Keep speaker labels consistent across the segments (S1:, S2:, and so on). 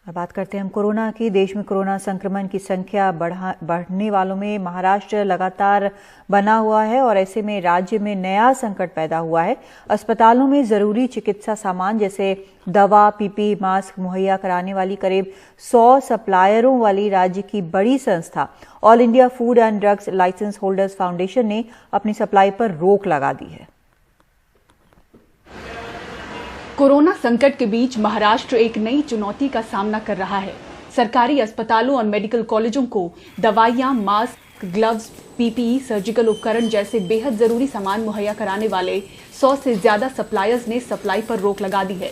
S1: अब बात करते हैं हम कोरोना की। देश में कोरोना संक्रमण की संख्या बढ़ने वालों में महाराष्ट्र लगातार बना हुआ है और ऐसे में राज्य में नया संकट पैदा हुआ है। अस्पतालों में जरूरी चिकित्सा सामान जैसे दवा, पीपीई मास्क मुहैया कराने वाली करीब 100 सप्लायरों वाली राज्य की बड़ी संस्था all India food and drugs licence holders foundation ने अपनी सप्लाई पर रोक लगा दी है।
S2: कोरोना संकट के बीच महाराष्ट्र एक नई चुनौती का सामना कर रहा है। सरकारी अस्पतालों और मेडिकल कॉलेजों को दवाइयां, मास्क, ग्लव्स, पीपीई, सर्जिकल उपकरण जैसे बेहद जरूरी सामान मुहैया कराने वाले 100 से ज्यादा सप्लायर्स ने सप्लाई पर रोक लगा दी है।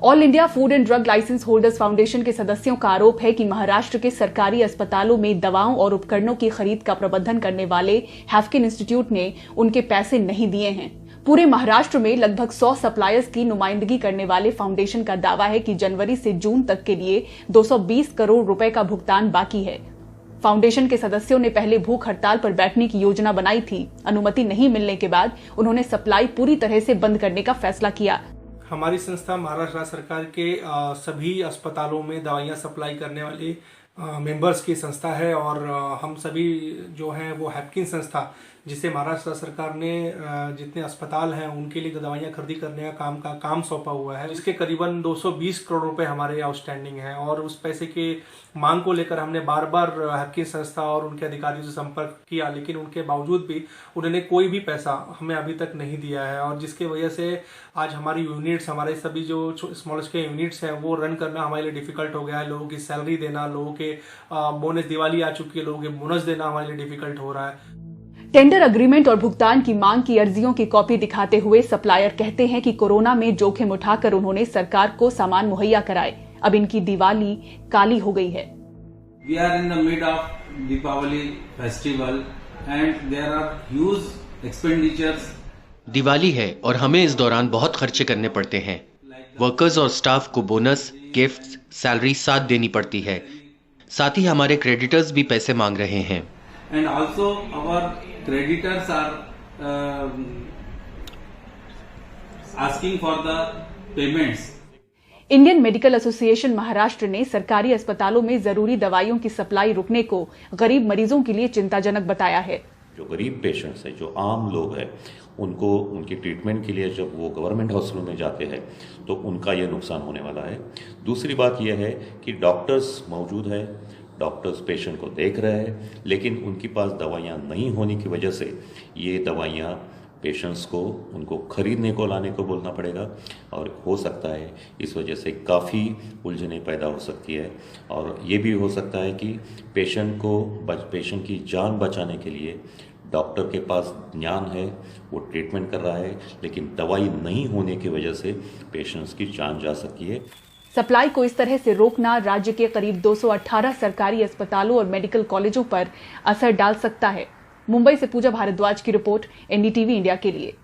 S2: All India food and drug licence holders foundation के सदस्यों का आरोप है कि महाराष्ट्र के सरकारी अस्पतालों में दवाओं और उपकरणों की खरीद का प्रबंधन करने वाले हैफकिन इंस्टीट्यूट ने उनके पैसे नहीं दिए हैं। पूरे महाराष्ट्र में लगभग 100 सप्लायर्स की नुमाइंदगी करने वाले फाउंडेशन का दावा है कि जनवरी से जून तक के लिए 220 करोड़ रुपए का भुगतान बाकी है। फाउंडेशन के सदस्यों ने पहले भूख हड़ताल पर बैठने की योजना बनाई थी। अनुमति नहीं मिलने के बाद उन्होंने सप्लाई पूरी तरह से बंद करने का फैसला किया।
S3: हमारी संस्था महाराष्ट्र सरकार के सभी अस्पतालों में दवाइयां सप्लाई करने वाली मेंबर्स की संस्था है और हम सभी जो हैं वो हैफकिन संस्था जिसे महाराष्ट्र सरकार ने जितने अस्पताल हैं उनके लिए दवाइयां खरीदी करने का काम सौंपा हुआ है। इसके करीबन 220 करोड़ रुपए हमारे आउटस्टैंडिंग है और उस पैसे के मांग को लेकर हमने बार बार हैफकिन संस्था और उनके अधिकारियों से संपर्क किया, लेकिन उनके बावजूद भी उन्होंने कोई भी पैसा हमें अभी तक नहीं दिया है और जिसकी वजह से आज हमारी यूनिट्स, हमारे सभी जो स्मॉल स्केल यूनिट्स हैं वो रन करना हमारे लिए डिफिकल्ट हो गया है। लोगों की सैलरी देना, लोगों के बोनस, दिवाली आ चुकी है, लोगों के बोनस देना हमारे लिए डिफिकल्ट हो रहा है।
S2: टेंडर एग्रीमेंट और भुगतान की मांग की अर्जियों की कॉपी दिखाते हुए सप्लायर कहते हैं कि कोरोना में जोखिम उठाकर उन्होंने सरकार को सामान मुहैया कराए। अब इनकी दिवाली काली हो गई है।
S4: We are in the mid of Deepavali festival and there are huge expenditures.
S5: Diwali है और हमें इस दौरान बहुत खर्चे करने पड़ते हैं। वर्कर्स और स्टाफ को बोनस, गिफ्ट्स, सैलरी साथ देनी पड़ती है। साथ ही हमारे क्रेडिटर्स भी पैसे मांग रहे हैं।
S4: And also our creditors are asking for the payments.
S2: Indian medical association Maharashtra ने सरकारी अस्पतालों में जरूरी दवाइयों की सप्लाई रुकने को गरीब मरीजों के लिए चिंताजनक बताया है।
S6: जो गरीब पेशेंट्स हैं, जो आम लोग हैं, उनको उनकी ट्रीटमेंट के लिए जब वो गवर्नमेंट हॉस्पिटलों में जाते हैं तो उनका ये नुकसान होने वाला है। दूसरी बात यह है कि डॉक्टर्स मौजूद है, डॉक्टर्स पेशेंट को देख रहे हैं, लेकिन उनके पास दवाइयाँ नहीं होने की वजह से ये दवाइयाँ पेशेंट्स को उनको खरीदने को लाने को बोलना पड़ेगा और हो सकता है इस वजह से काफ़ी उलझनें पैदा हो सकती है और ये भी हो सकता है कि पेशेंट की जान बचाने के लिए डॉक्टर के पास ज्ञान है, वो ट्रीटमेंट कर रहा है, लेकिन दवाई नहीं होने की वजह से पेशेंट्स की जान जा सकती है।
S2: सप्लाई को इस तरह से रोकना राज्य के करीब 218 सरकारी अस्पतालों और मेडिकल कॉलेजों पर असर डाल सकता है। मुंबई से पूजा भारद्वाज की रिपोर्ट, एनडीटीवी इंडिया के लिए।